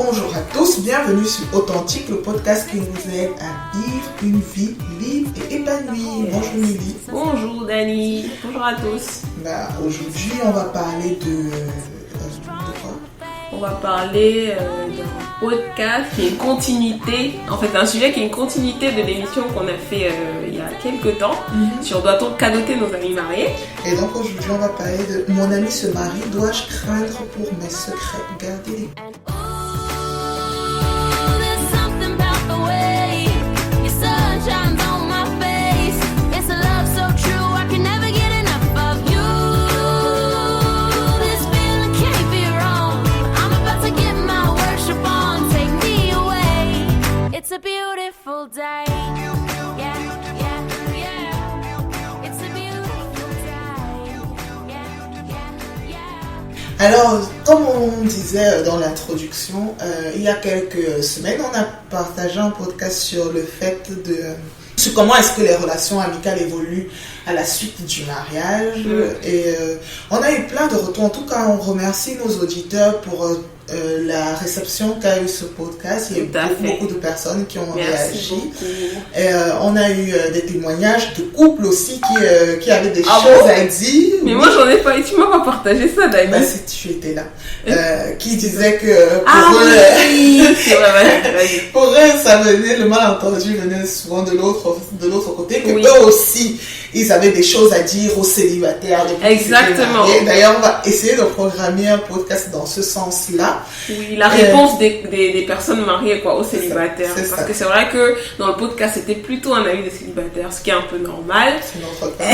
Bonjour à tous, bienvenue sur Authentique, le podcast qui vous aide à vivre une vie libre et épanouie. Yes. Bonjour Lily. Bonjour Dani, bonjour à tous. Aujourd'hui, on va parler de quoi? On va parler d'un podcast qui est une continuité, en fait un sujet qui est une continuité de l'émission qu'on a fait il y a quelques temps sur doit-on cadoter nos amis mariés. Et donc aujourd'hui, on va parler de mon ami se marie, dois-je craindre pour mes secrets? Gardez-les. It's a beautiful day. Yeah, yeah, yeah. It's a beautiful day. Yeah, yeah, yeah. Alors, comme on disait dans l'introduction, il y a quelques semaines, on a partagé un podcast sur le fait sur comment est-ce que les relations amicales évoluent à la suite du mariage. Et on a eu plein de retours. En tout cas, on remercie nos auditeurs pour la réception qu'a eu ce podcast. Il y a eu beaucoup de personnes qui ont réagi. Et on a eu des témoignages de couples aussi qui avaient des choses à dire. Mais moi j'en ai pas eu, tu m'as pas partagé ça Dani. Bah, si tu étais là. Qui disaient que pour eux, c'est vrai. pour eux, ça venait, le malentendu venait souvent de l'autre côté, que eux aussi, ils avaient des choses à dire aux célibataires. Exactement. D'ailleurs, on va essayer de programmer un podcast dans ce sens-là. Oui, la réponse des personnes mariées aux célibataires. C'est Parce ça. que c'est vrai que dans le podcast, c'était plutôt un avis des célibataires, ce qui est un peu normal. C'est notre cas.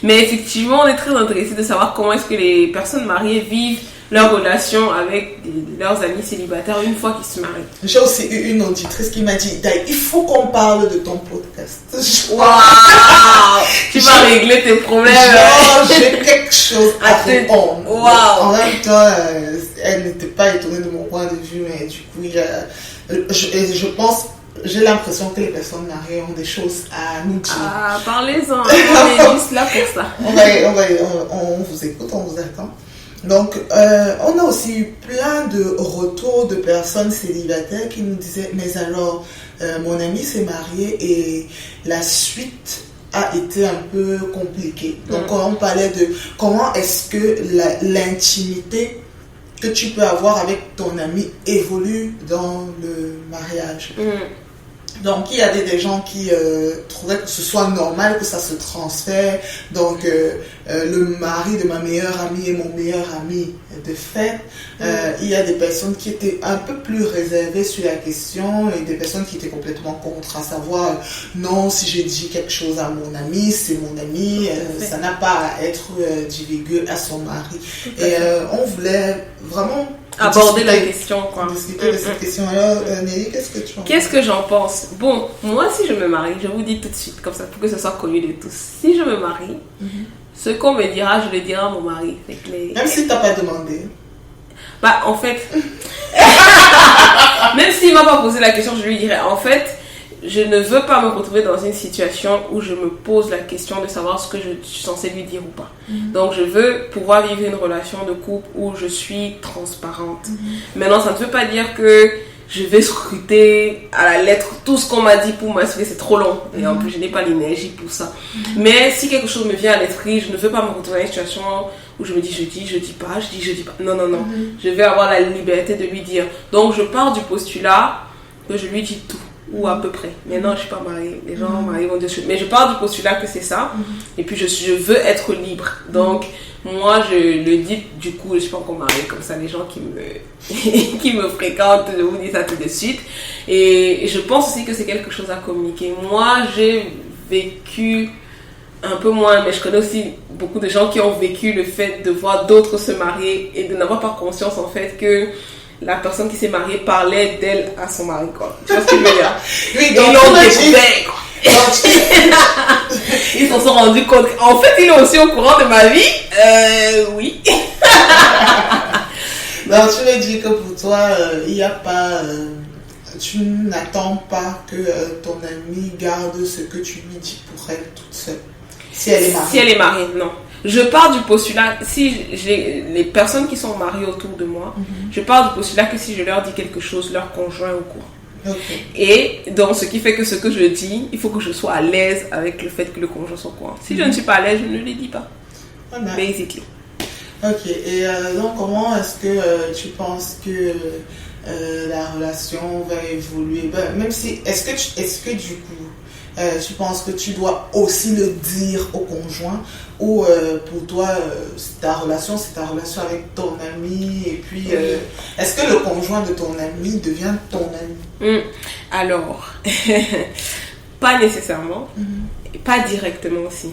Mais effectivement, on est très intéressé de savoir comment est-ce que les personnes mariées vivent leur relation avec leurs amis célibataires une fois qu'ils se marient. J'ai aussi eu une auditrice qui m'a dit, il faut qu'on parle de ton podcast. Waouh! Tu vas régler tes problèmes. Genre, j'ai quelque chose à répondre. Waouh! En même temps, elle n'était pas étonnée de mon point de vue, mais du coup, je pense, j'ai l'impression que les personnes mariées ont des choses à nous dire. Ah, parlez-en. On est juste là pour ça. On vous écoute, on vous attend. Donc, on a aussi eu plein de retours de personnes célibataires qui nous disaient, mais alors, mon ami s'est marié et la suite a été un peu compliquée. Donc, on parlait de comment est-ce que l'intimité que tu peux avoir avec ton ami évolue dans le mariage. Donc, il y avait des gens qui trouvaient que ce soit normal que ça se transfère. Donc, le mari de ma meilleure amie est mon meilleur ami de fait. Il y a des personnes qui étaient un peu plus réservées sur la question et des personnes qui étaient complètement contre, à savoir, non, si j'ai dit quelque chose à mon ami, c'est mon ami, ça n'a pas à être divulgué à son mari. Et on voulait vraiment aborder la question, quoi. Discuter de cette question. Alors, Nelly, qu'est-ce que tu en penses? Qu'est-ce que j'en pense? Bon, moi, si je me marie, je vous dis tout de suite, comme ça, pour que ce soit connu de tous. Si je me marie, ce qu'on me dira, je le dirai à mon mari. Même si tu n'as pas demandé. Bah, en fait, même s'il m'a pas posé la question, je lui dirai, en fait, je ne veux pas me retrouver dans une situation où je me pose la question de savoir ce que je suis censée lui dire ou pas. Donc, je veux pouvoir vivre une relation de couple où je suis transparente. Maintenant, ça ne veut pas dire que je vais scruter à la lettre tout ce qu'on m'a dit pour m'assurer, c'est trop long. Et en plus, je n'ai pas l'énergie pour ça. Mais si quelque chose me vient à l'esprit, je ne veux pas me retrouver dans une situation où je me dis, je dis pas. Non. Je vais avoir la liberté de lui dire. Donc, je pars du postulat que je lui dis tout. Ou à peu près. Mais non, je suis pas mariée. Les gens mariés vont dire... Mais je pars du postulat que c'est ça. Et puis, je veux être libre. Donc, moi, je le dis, du coup, je suis pas encore mariée. Comme ça, les gens qui me fréquentent, je vous dis ça tout de suite. Et je pense aussi que c'est quelque chose à communiquer. Moi, j'ai vécu un peu moins, mais je connais aussi beaucoup de gens qui ont vécu le fait de voir d'autres se marier et de n'avoir pas conscience, en fait, que la personne qui s'est mariée parlait d'elle à son mari, quoi. Tu vois ce que je veux dire? Oui, ils l'ont découvert, quoi. Ils s'en sont rendus compte. En fait, il est aussi au courant de ma vie. Oui. Donc, tu veux dire que pour toi, il n'y a pas... tu n'attends pas que ton amie garde ce que tu lui dis pour elle toute seule. Si elle est mariée. Si elle est mariée, non. Je pars du postulat, si j'ai les personnes qui sont mariées autour de moi, je pars du postulat que si je leur dis quelque chose, leur conjoint est au courant. Ok. Et donc, ce qui fait que ce que je dis, il faut que je sois à l'aise avec le fait que le conjoint soit au courant. Si je ne suis pas à l'aise, je ne le dis pas. Voilà. Basically. Ok, et donc comment est-ce que tu penses que la relation va évoluer? Ben, même si, est-ce que du coup, tu penses que tu dois aussi le dire au conjoint ou pour toi, c'est ta relation avec ton ami et puis est-ce que le conjoint de ton ami devient ton ami? Alors, pas nécessairement. Pas directement aussi.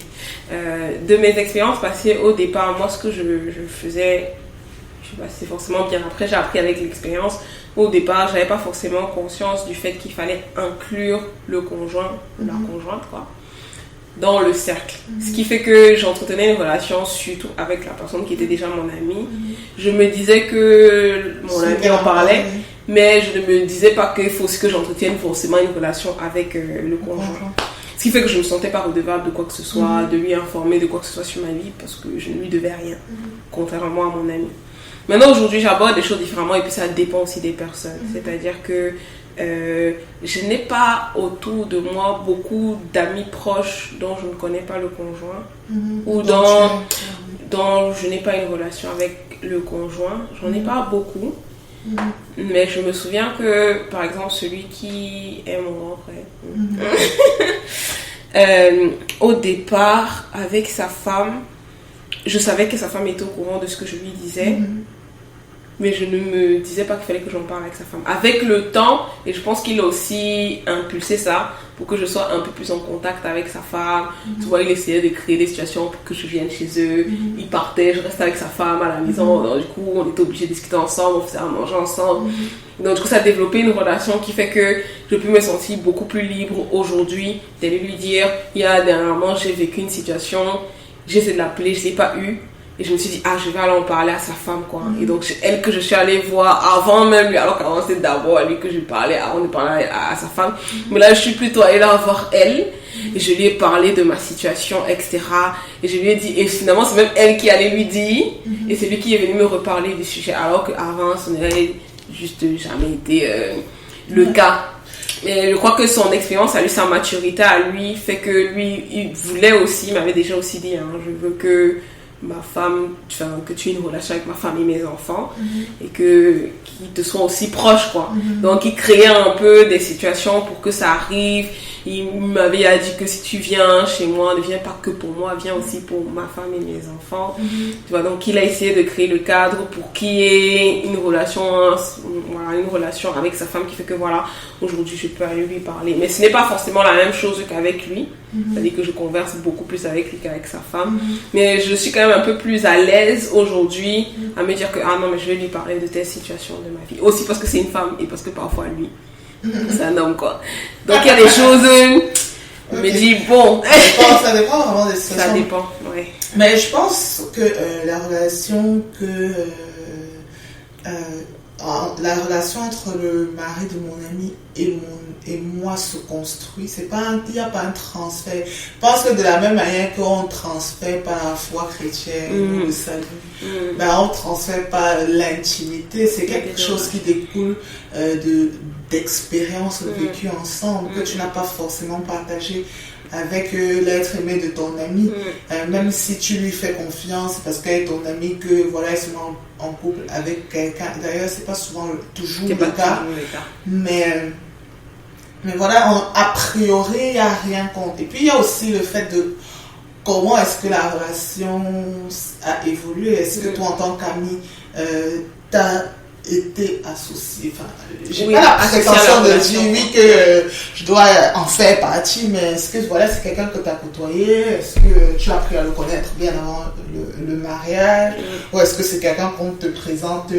De mes expériences passées au départ, moi ce que je faisais, je sais pas si c'est forcément bien après, j'ai appris avec l'expérience. Au départ, j'avais pas forcément conscience du fait qu'il fallait inclure le conjoint ou la conjointe quoi, dans le cercle. Ce qui fait que j'entretenais une relation surtout avec la personne qui était déjà mon amie. Je me disais que mon ami en parlait, mais je ne me disais pas qu'il faut que j'entretienne forcément une relation avec le conjoint. Ce qui fait que je ne me sentais pas redevable de quoi que ce soit, de lui informer de quoi que ce soit sur ma vie, parce que je ne lui devais rien, contrairement à mon ami. Maintenant, aujourd'hui, j'aborde des choses différemment et puis ça dépend aussi des personnes. C'est-à-dire que je n'ai pas autour de moi beaucoup d'amis proches dont je ne connais pas le conjoint ou dont je n'ai pas une relation avec le conjoint. J'en ai pas beaucoup. Mais je me souviens que, par exemple, celui qui est mon grand frère, au départ, avec sa femme, je savais que sa femme était au courant de ce que je lui disais, mais je ne me disais pas qu'il fallait que j'en parle avec sa femme. Avec le temps, et je pense qu'il a aussi impulsé ça pour que je sois un peu plus en contact avec sa femme. Tu vois, il essayait de créer des situations pour que je vienne chez eux. Il partait, je restais avec sa femme à la maison. Donc, du coup, on était obligés de discuter ensemble, on faisait à manger ensemble. Donc, du coup, ça a développé une relation qui fait que je peux me sentir beaucoup plus libre aujourd'hui d'aller lui dire, dernièrement, j'ai vécu une situation, j'essaie de l'appeler, je ne l'ai pas eu. Et je me suis dit, je vais aller en parler à sa femme, quoi. Et donc, c'est elle que je suis allée voir avant même lui, alors qu'avant, c'était d'abord à lui que je parlais, avant de parler à sa femme. Mais là, je suis plutôt allée là voir elle. Et je lui ai parlé de ma situation, etc. Et je lui ai dit, et finalement, c'est même elle qui allait lui dire. Et c'est lui qui est venu me reparler du sujet, alors qu'avant, ce n'avait juste jamais été le cas. Mais je crois que son expérience, à lui, sa maturité à lui, fait que lui, il voulait aussi, il m'avait déjà aussi dit, je veux que ma femme, que tu aies une relation avec ma femme et mes enfants et qu'ils te soient aussi proches quoi. Donc il créait un peu des situations pour que ça arrive. Il m'avait dit que si tu viens chez moi, ne viens pas que pour moi, viens aussi pour ma femme et mes enfants. Tu vois, donc il a essayé de créer le cadre pour qu'il y ait une relation avec sa femme qui fait que voilà, aujourd'hui je peux aller lui parler. Mais ce n'est pas forcément la même chose qu'avec lui. C'est-à-dire que je converse beaucoup plus avec lui qu'avec sa femme. Mais je suis quand même un peu plus à l'aise aujourd'hui à me dire que non, mais je vais lui parler de telle situation de ma vie. Aussi parce que c'est une femme et parce que parfois lui, c'est un homme quoi. Donc il y a des choses, je me dis bon. Ça dépend vraiment des situations. Ça dépend, ouais. Mais je pense que la relation entre le mari de mon ami et moi se construit. Il n'y a pas un transfert. Je pense que de la même manière qu'on ne transfère pas la foi chrétienne, le salut, on ne transfère pas l'intimité. C'est quelque chose qui découle d'expériences vécues ensemble, que tu n'as pas forcément partagé avec l'être aimé de ton ami. Même si tu lui fais confiance, parce qu'elle est ton ami, que voilà, elle se met en couple avec quelqu'un. D'ailleurs, c'est pas souvent toujours le cas. Mais voilà, a priori, il n'y a rien contre. Et puis, il y a aussi le fait de comment est-ce que la relation a évolué. Est-ce que toi, en tant qu'ami, t'as été associé, j'ai pas la prétention de dire oui que je dois en faire partie, mais est-ce que voilà, c'est quelqu'un que tu as côtoyé, est-ce que tu as appris à le connaître bien avant le mariage, ou est-ce que c'est quelqu'un qu'on te présente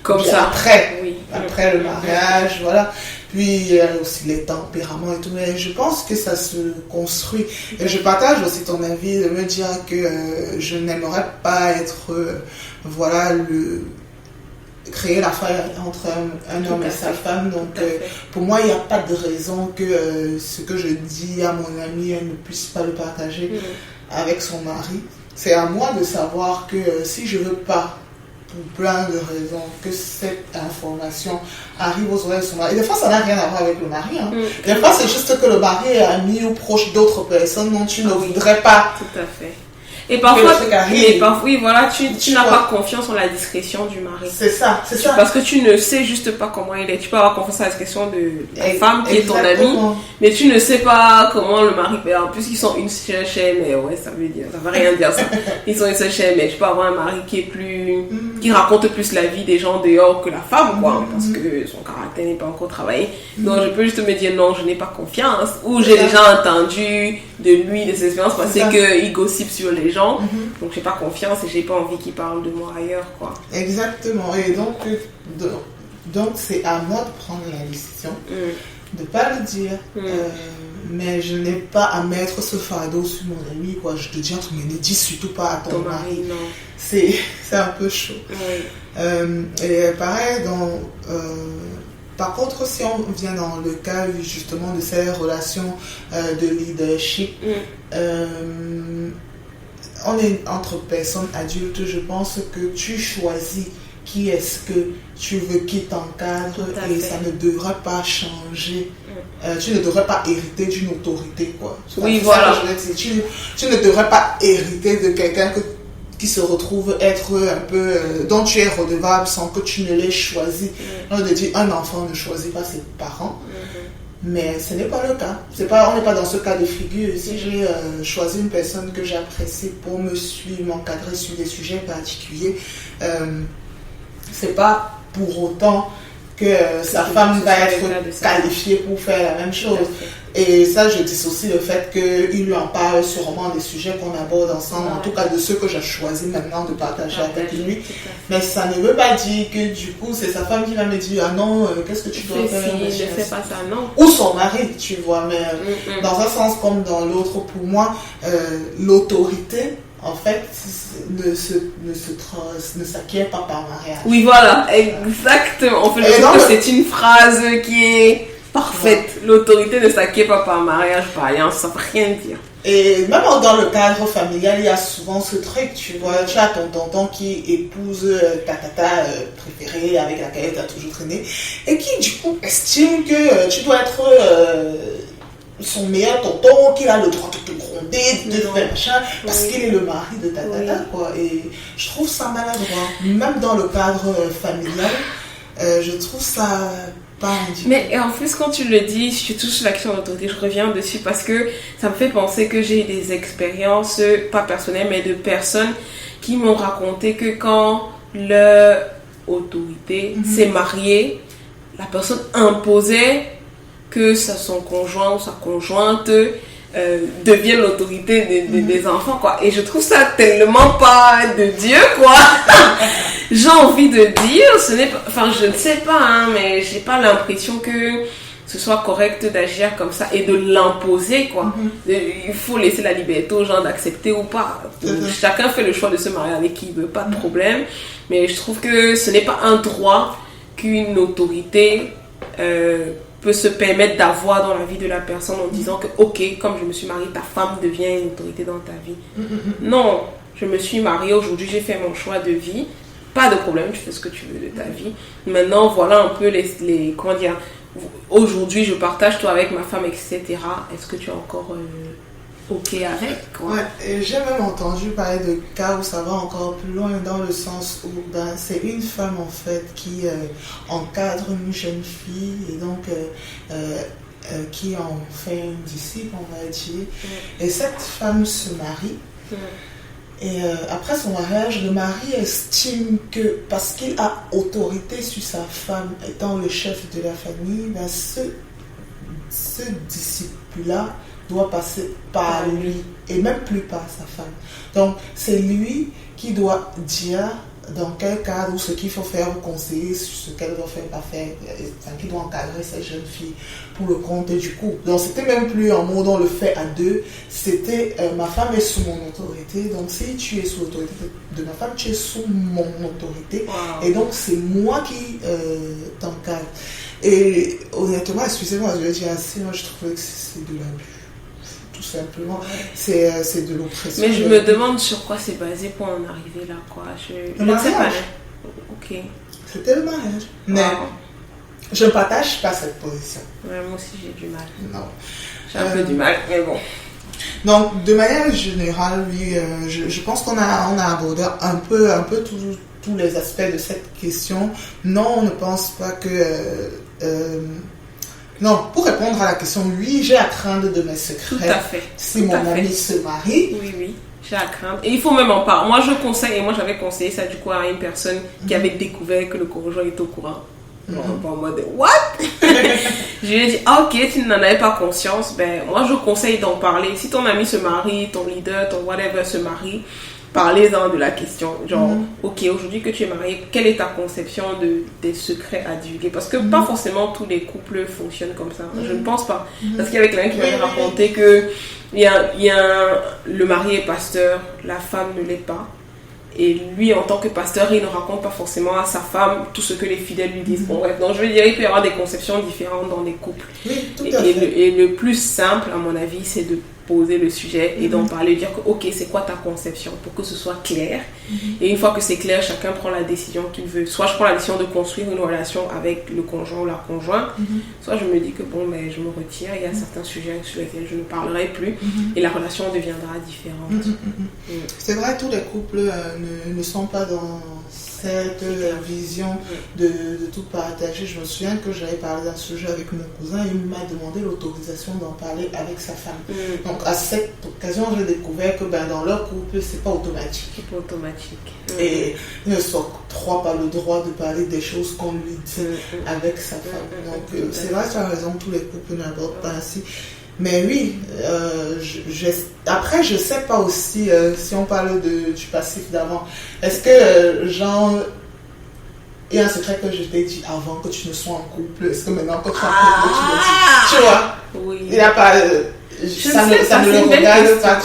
comme ça après le mariage, voilà. Puis il y a aussi les tempéraments et tout, mais je pense que ça se construit. Et je partage aussi ton avis de me dire que je n'aimerais pas être créer la faille entre un homme et sa femme. Donc pour moi, il n'y a pas de raison que ce que je dis à mon ami, elle ne puisse pas le partager avec son mari. c'est à moi de savoir que si je veux pas, pour plein de raisons, que cette information arrive aux oreilles de son mari. Et des fois, ça n'a rien à voir avec le mari. Hein. Des fois, c'est juste que le mari est ami ou proche d'autres personnes dont tu ne voudrais pas. Tout à fait. Et parfois, oui, voilà, tu n'as pas confiance en la discrétion du mari. C'est ça. Parce que tu ne sais juste pas comment il est. Tu peux avoir confiance en la discrétion de ta femme qui est ton amie, mais tu ne sais pas comment le mari fait. En plus, ils sont une seule chaîne, mais ouais, ça veut rien dire ça. Ils sont une seule chaîne, mais tu peux avoir un mari qui raconte plus la vie des gens dehors que la femme, quoi, parce que son caractère n'est pas encore travaillé. Donc, je peux juste me dire non, je n'ai pas confiance, ou j'ai déjà entendu de lui, de ses expériences passées qu'il gossipe sur les gens. Donc j'ai pas confiance et j'ai pas envie qu'il parle de moi ailleurs, quoi. Exactement. Et donc c'est à moi de prendre la décision de pas le dire, mais je n'ai pas à mettre ce fardeau sur mon ami, quoi. Je te dis entre guillemets, ne dis surtout pas à ton mari. Non. C'est un peu chaud. Et pareil par contre, si on vient dans le cas justement de ces relations de leadership, on est entre personnes adultes, je pense que tu choisis qui est-ce que tu veux qui t'encadre et ça ne devrait pas changer. Tu ne devrais pas hériter d'une autorité, quoi. Oui, voilà. Tu ne devrais pas hériter de quelqu'un qui se retrouve être un peu dont tu es redevable sans que tu ne l'aies choisi. On dit un enfant ne choisit pas ses parents. Mais ce n'est pas le cas. On n'est pas dans ce cas de figure. Si j'ai choisi une personne que j'apprécie pour me suivre, m'encadrer sur des sujets particuliers, c'est pas pour autant que sa femme va être qualifiée pour faire la même chose. Et ça, je dissocie le fait qu'il lui en parle sûrement des sujets qu'on aborde ensemble, en tout cas de ceux que j'ai choisi maintenant de partager avec lui. Mais ça ne veut pas dire que du coup, c'est sa femme qui va me dire « Ah non, qu'est-ce que tu dois faire ?» Ne fais pas ça, non. Ou son mari, tu vois. Mais dans un sens comme dans l'autre, pour moi, l'autorité, en fait, ne s'acquiert pas par mariage. Oui, voilà, exactement. En fait, je trouve que c'est une phrase qui est parfaite. Ouais. L'autorité ne s'acquiert pas par mariage, par alliance, ça ne veut rien dire. Et même dans le cadre familial, il y a souvent ce truc, tu vois. Tu as ton tonton qui épouse ta tata préférée avec laquelle tu as toujours traîné et qui, du coup, estime que tu dois être son meilleur tonton, qu'il a le droit de te gronder, de faire machin, parce qu'il est le mari de ta tata, quoi. Et je trouve ça maladroit. Même dans le cadre familial, je trouve ça pas indiqué. Mais en plus, quand tu le dis, je suis toujours sur la question de l'autorité, je reviens dessus parce que ça me fait penser que j'ai des expériences, pas personnelles, mais de personnes qui m'ont raconté que quand leur autorité s'est mariée, la personne imposait que son conjoint ou sa conjointe devienne l'autorité des enfants, quoi. Et je trouve ça tellement pas de Dieu, quoi. J'ai envie de dire, je ne sais pas, hein, mais j'ai pas l'impression que ce soit correct d'agir comme ça et de l'imposer, quoi. Il faut laisser la liberté aux gens d'accepter ou pas. Chacun fait le choix de se marier avec qui il veut, pas de problème. Mais je trouve que ce n'est pas un droit qu'une autorité peut se permettre d'avoir dans la vie de la personne en disant que ok, comme je me suis mariée, ta femme devient une autorité dans ta vie. Non, je me suis mariée, aujourd'hui j'ai fait mon choix de vie, pas de problème, tu fais ce que tu veux de ta vie. Maintenant voilà un peu les comment dire, aujourd'hui je partage toi avec ma femme, etc. Est-ce que tu es encore ok avec, quoi. Ouais, et j'ai même entendu parler de cas où ça va encore plus loin dans le sens où c'est une femme en fait qui encadre une jeune fille et donc qui en fait une disciple, on va dire. Et cette femme se marie. Et après son mariage, le mari estime que parce qu'il a autorité sur sa femme étant le chef de la famille, ce disciple-là doit passer par lui et même plus par sa femme. Donc c'est lui qui doit dire dans quel cadre ou ce qu'il faut faire ou conseiller sur ce qu'elle doit faire, pas faire, qui doit encadrer cette jeune fille pour le compte du couple. Donc c'était même plus en mode on le fait à deux, c'était ma femme est sous mon autorité, donc si tu es sous l'autorité de ma femme, tu es sous mon autorité. Et donc c'est moi qui t'encadre. Et honnêtement, excusez-moi, je vais dire assez, moi je trouvais que c'est de l'abus. tout simplement. C'est de l'oppression. Mais je me demande sur quoi c'est basé pour en arriver là, quoi. Je ne sais pas. Ok. C'était le mariage. Mais je ne partage pas cette position. Ouais, moi aussi, j'ai du mal. Non. J'ai un peu du mal, mais bon. Donc, de manière générale, oui, je pense qu'on a abordé un peu tous les aspects de cette question. Non, on ne pense pas que... non, pour répondre à la question, oui, j'ai à craindre de mes secrets. Tout à fait. Si mon ami se marie. Oui, j'ai à craindre. Et il faut même en parler. Moi, je conseille, et moi j'avais conseillé ça du coup à une personne qui avait découvert que le conjoint était au courant. En mode, what? Je lui ai dit, ok, tu n'en avais pas conscience, ben moi je conseille d'en parler. Si ton ami se marie, ton leader, ton whatever se marie, parlez-en de la question. Genre, ok, aujourd'hui que tu es marié, quelle est ta conception des secrets à divulguer? Parce que pas forcément tous les couples fonctionnent comme ça. Je ne pense pas. Parce qu'il y avait quelqu'un qui m'avait raconté que le mari est pasteur, la femme ne l'est pas. Et lui, en tant que pasteur, il ne raconte pas forcément à sa femme tout ce que les fidèles lui disent. Bon, bref, donc je veux dire, il peut y avoir des conceptions différentes dans les couples. Oui, tout à fait. Et le plus simple, à mon avis, c'est de poser le sujet et d'en parler, de dire que, ok, c'est quoi ta conception, pour que ce soit clair. Et une fois que c'est clair, chacun prend la décision qu'il veut. Soit je prends la décision de construire une relation avec le conjoint ou la conjointe, soit je me dis que bon, mais je me retire, il y a certains sujets sur lesquels je ne parlerai plus et la relation deviendra différente. C'est vrai, tous les couples ne sont pas dans cette vision de tout partager. Je me souviens que j'avais parlé d'un sujet avec mon cousin et il m'a demandé l'autorisation d'en parler avec sa femme. Donc à cette occasion, j'ai découvert que dans leur couple, c'est pas automatique. C'est pas automatique. Et il ne s'octroie pas le droit de parler des choses qu'on lui dit avec sa femme. Donc c'est vrai, tu as raison, tous les couples n'abordent pas ainsi. Mais oui, après je sais pas aussi si on parle du passif d'avant. Est-ce que genre il y a un secret que je t'ai dit avant que tu ne sois en couple? Est-ce que maintenant que tu es en couple tu le dis? Tu vois? Oui. Il n'y a pas ça ne le regarde pas.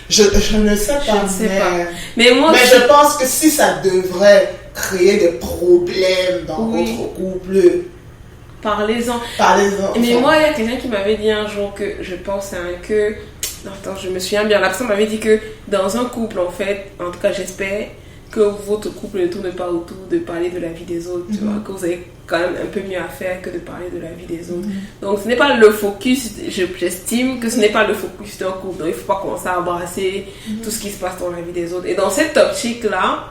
Je ne sais pas. Mais je pense que si ça devrait créer des problèmes dans votre couple, parlez-en. Mais moi, il y a quelqu'un qui m'avait dit un jour que je pense que... Attends, je me souviens bien. La personne m'avait dit que dans un couple, en fait, en tout cas, j'espère que votre couple ne tourne pas autour de parler de la vie des autres. Tu vois, que vous avez quand même un peu mieux à faire que de parler de la vie des autres. Donc, ce n'est pas le focus. J'estime que ce n'est pas le focus d'un couple. Donc, il ne faut pas commencer à embrasser tout ce qui se passe dans la vie des autres. Et dans cette optique-là,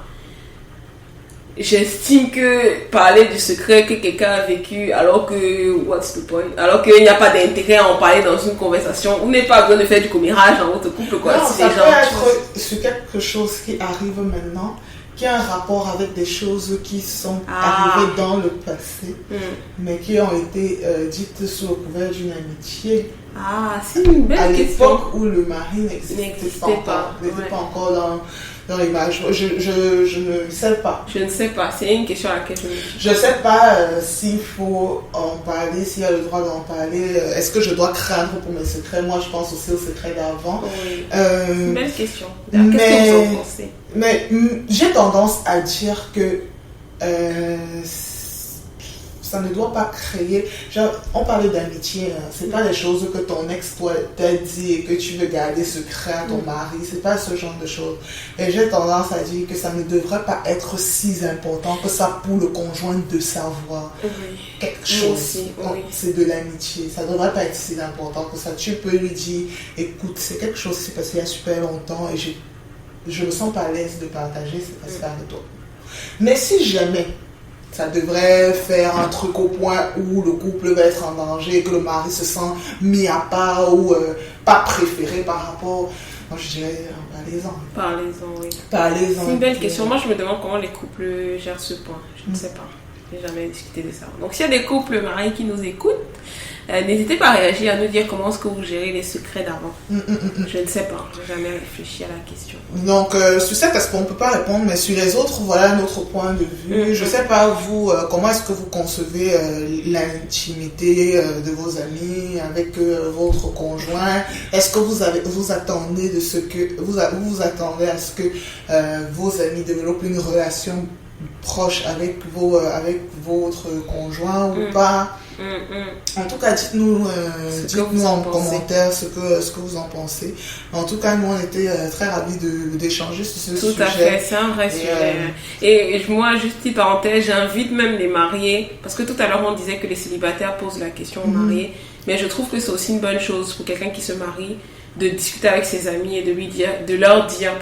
j'estime que parler du secret que quelqu'un a vécu alors que what's the point, alors qu'il n'y a pas d'intérêt à en parler dans une conversation, vous n'avez pas besoin de faire du commérage dans votre couple quoi. Non, ça peut être sur quelque chose qui arrive maintenant, qui a un rapport avec des choses qui sont arrivées dans le passé, mais qui ont été dites sous le couvert d'une amitié. C'est une belle question. À l'époque où le mari n'existait pas encore dans l'image. Je ne sais pas. Je ne sais pas. C'est une question à laquelle je ne sais pas s'il faut en parler, s'il y a le droit d'en parler. Est-ce que je dois craindre pour mes secrets? Moi, je pense aussi aux secrets d'avant. Oui. C'est une belle question. Qu'est-ce que vous en pensez? Mais j'ai tendance à dire que ça ne doit pas créer... Genre, on parlait d'amitié, hein. C'est pas les choses que ton ex t'a dit et que tu veux garder secret à ton mari. C'est pas ce genre de choses. Et j'ai tendance à dire que ça ne devrait pas être si important que ça pour le conjoint de savoir quelque chose. Aussi, c'est de l'amitié. Ça ne devrait pas être si important que ça. Tu peux lui dire, écoute, c'est quelque chose qui s'est passé il y a super longtemps et je me sens pas à l'aise de partager, c'est passé avec toi. Mais si jamais ça devrait faire un truc au point où le couple va être en danger et que le mari se sent mis à part ou pas préféré par rapport... Moi, je dirais, parlez-en. Parlez-en, oui. Parlez-en. C'est une belle question. Moi, je me demande comment les couples gèrent ce point. Je ne sais pas. Je n'ai jamais discuté de ça. Donc, s'il y a des couples mariés qui nous écoutent, n'hésitez pas à réagir, à nous dire comment est-ce que vous gérez les secrets d'avant. Je ne sais pas, je n'ai jamais réfléchi à la question. Donc, sur cet aspect, on ne peut pas répondre, mais sur les autres, voilà notre point de vue. Je ne sais pas, vous, comment est-ce que vous concevez l'intimité de vos amis avec votre conjoint? Est-ce que vous attendez de ce que vous attendez à ce que vos amis développent une relation proche avec votre conjoint ou pas? En tout cas, dites-nous en pensez. commentaire ce que vous en pensez. En tout cas, nous, on était très ravis d'échanger sur ce sujet. Tout à fait, c'est un vrai sujet. Et moi, juste petite parenthèse, j'invite même les mariés, parce que tout à l'heure, on disait que les célibataires posent la question aux mariés, mais je trouve que c'est aussi une bonne chose pour quelqu'un qui se marie de discuter avec ses amis et de leur dire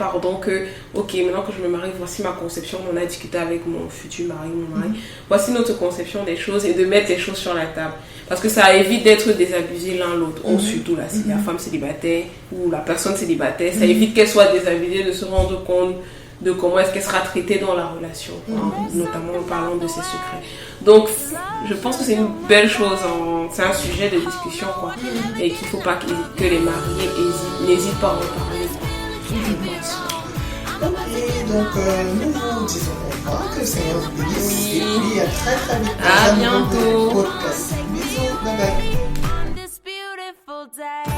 que ok, maintenant que je me marie, voici ma conception, on a discuté avec mon futur mari, mon mari, voici notre conception des choses, et de mettre les choses sur la table, parce que ça évite d'être désabusé l'un l'autre, surtout là, si la femme célibataire ou la personne célibataire, ça évite qu'elle soit désabusée, de se rendre compte de comment est-ce qu'elle sera traitée dans la relation, notamment en parlant de ses secrets. Donc, je pense que c'est une belle chose, c'est un sujet de discussion, quoi, et qu'il ne faut pas que les mariés n'hésitent pas à en parler. Ok, donc nous vous disons au revoir, que le Seigneur vous bénisse, et puis à très très vite. À bientôt. Podcast. Bisous, bye bye. On this beautiful day.